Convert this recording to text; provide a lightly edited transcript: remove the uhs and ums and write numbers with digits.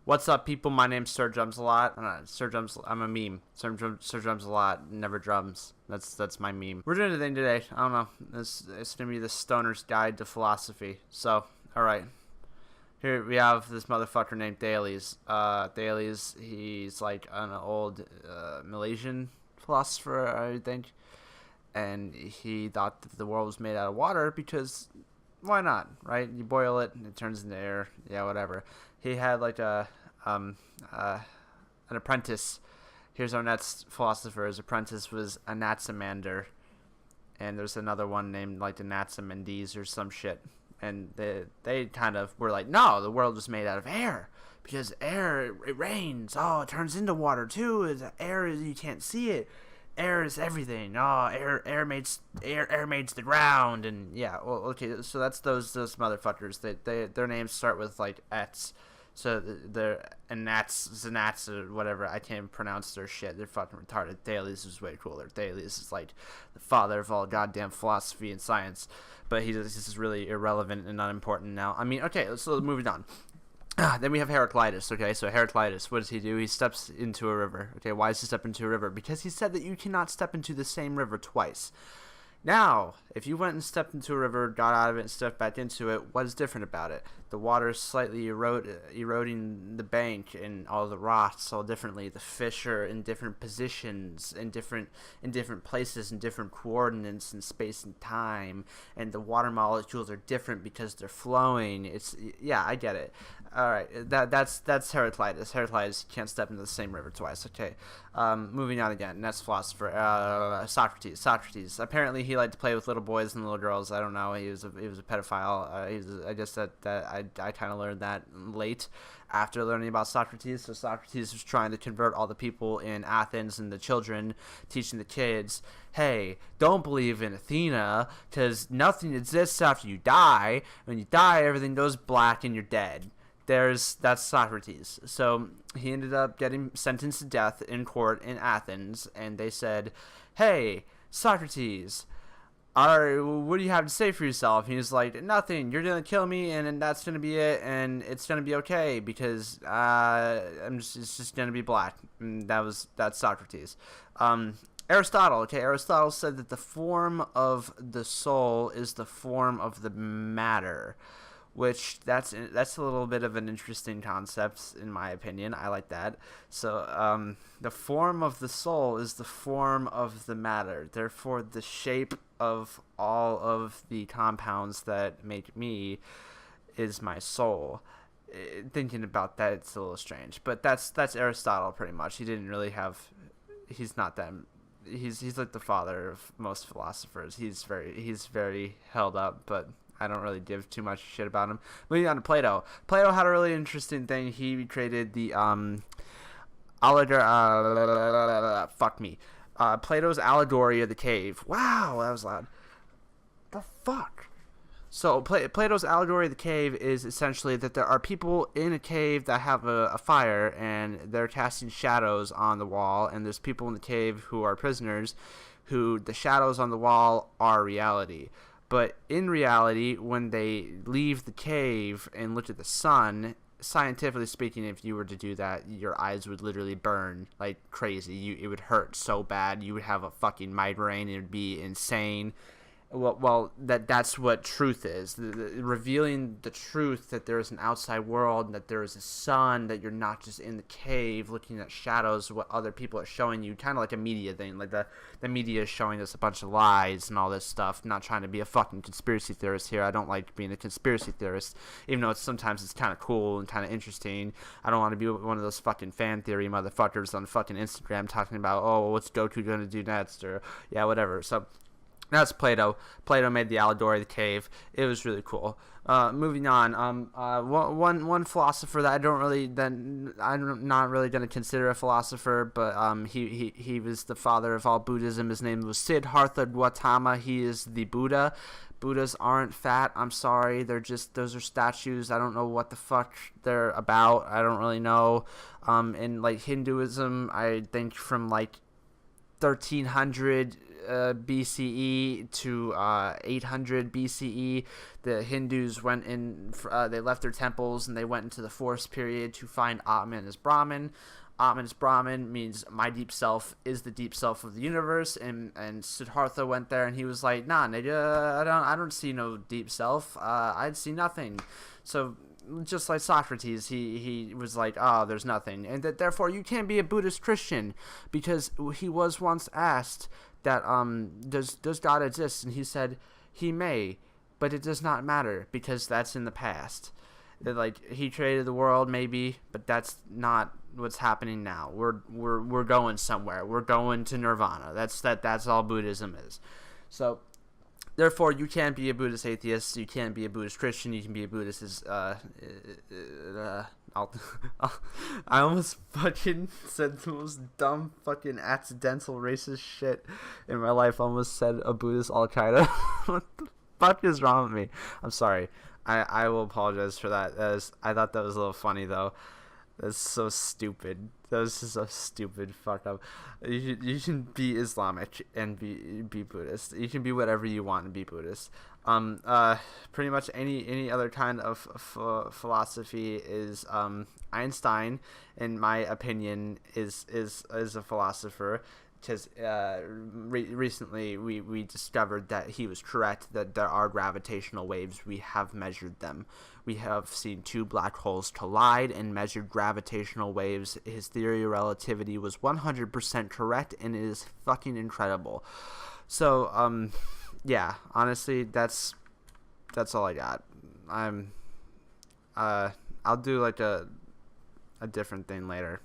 What's up, people? My name's Sir Drums a lot. Sir Drums. I'm a meme. Sir Drums a lot. Never drums. That's my meme. We're doing a thing today. I don't know. It's gonna be the Stoner's Guide to Philosophy. So, all right. Here we have this motherfucker named Thales. Thales. He's like an old Malaysian philosopher, I think, and he thought that the world was made out of water because why not, right? You boil it and it turns into air. Yeah, whatever. He had like um uh, an apprentice. Here's our next philosopher. His apprentice was Anaximander, and there's another one named like Anaximenes or some shit. And they kind of were like, no, the world was made out of air because air it rains. Oh, it turns into water too. Air is you can't see it. Air is everything. Oh, air makes the ground, and yeah. Well, okay. So that's those motherfuckers. Their names start with like X. So they're Zanats or whatever. I can't pronounce their shit. They're fucking retarded. Thales is way cooler. Thales is like the father of all goddamn philosophy and science. But this is really irrelevant and unimportant now. I mean, okay. So moving on. Then we have Heraclitus, okay? So Heraclitus, what does he do? He steps into a river. Okay, why does he step into a river? Because he said that you cannot step into the same river twice. Now, if you went and stepped into a river, got out of it, and stepped back into it, what is different about it? The water is slightly eroding the bank and all the rocks all differently. The fish are in different positions, in different places, in different coordinates in space and time, and the water molecules are different because they're flowing. Yeah, I get it. All right, that's Heraclitus. Heraclitus can't step into the same river twice. Okay, moving on again. Next philosopher, Socrates. Socrates. Apparently, he liked to play with little boys and little girls. I don't know. He was a pedophile. I guess that I kind of learned that late after learning about Socrates. So Socrates was trying to convert all the people in Athens and the children, teaching the kids, hey, don't believe in Athena because nothing exists after you die. When you die, everything goes black and you're dead. That's Socrates. So he ended up getting sentenced to death in court in Athens, and they said, hey, Socrates, what do you have to say for yourself? He was like, nothing. You're gonna kill me, and that's gonna be it, and it's gonna be okay because it's just gonna be black. And that's Socrates. Aristotle. Okay, Aristotle said that the form of the soul is the form of the matter, which that's a little bit of an interesting concept in my opinion. I like that. So the form of the soul is the form of the matter. Therefore, the shape of all of the compounds that make me is my soul. Thinking about that, it's a little strange, but that's Aristotle pretty much. He didn't really have. He's not that. He's like the father of most philosophers. He's very held up, but I don't really give too much shit about him. Moving on to Plato. Plato had a really interesting thing. He created the Plato's allegory of the cave. Wow, that was loud. The fuck? So Plato's allegory of the cave is essentially that there are people in a cave that have a fire and they're casting shadows on the wall, and there's people in the cave who are prisoners who the shadows on the wall are reality. But in reality, when they leave the cave and look at the sun, scientifically speaking, if you were to do that, your eyes would literally burn like crazy. It would hurt so bad. You would have a fucking migraine. It would be insane. Well, that's what truth is. Revealing the truth that there is an outside world, and that there is a sun, that you're not just in the cave looking at shadows, what other people are showing you, kind of like a media thing. Like the media is showing us a bunch of lies and all this stuff. I'm not trying to be a fucking conspiracy theorist here. I don't like being a conspiracy theorist, even though sometimes it's kind of cool and kind of interesting. I don't want to be one of those fucking fan theory motherfuckers on fucking Instagram talking about, oh, what's Goku going to do next, or yeah, whatever. So that's Plato. Plato made the allegory of the cave. It was really cool. Moving on. One philosopher that I'm not really going to consider a philosopher, but he was the father of all Buddhism. His name was Siddhartha Gautama. He is the Buddha. Buddhas aren't fat. I'm sorry. Those are statues. I don't know what the fuck they're about. I don't really know. In like Hinduism, I think from like 1300 BCE to 800 BCE. The Hindus went in, they left their temples and they went into the forest period to find Atman as Brahman. Atman as Brahman means my deep self is the deep self of the universe, and Siddhartha went there and he was like, nah, nigga, I don't see no deep self. I'd see nothing. So just like Socrates, he was like, oh, there's nothing, and that therefore you can't be a Buddhist Christian, because he was once asked that does God exist, and he said he may, but it does not matter because that's in the past. That, like, he created the world maybe, but that's not what's happening now. We're going somewhere. We're going to nirvana. That's all Buddhism is. So therefore, you can't be a Buddhist atheist. You can't be a Buddhist Christian. You can be a Buddhist. I almost fucking said the most dumb fucking accidental racist shit in my life. I almost said a Buddhist Al-Qaeda. What the fuck is wrong with me? I'm sorry. I will apologize for that. I thought that was a little funny though. That's so stupid. That was just a stupid fuck up. You can be Islamic and be Buddhist. You can be whatever you want and be Buddhist. Pretty much any other kind of philosophy is Einstein, in my opinion, is a philosopher. Because recently we discovered that he was correct, that there are gravitational waves. We have measured them. We have seen two black holes collide and measured gravitational waves. His theory of relativity was 100% correct, and it is fucking incredible. So, yeah, honestly, that's all I got. I'll do like a different thing later.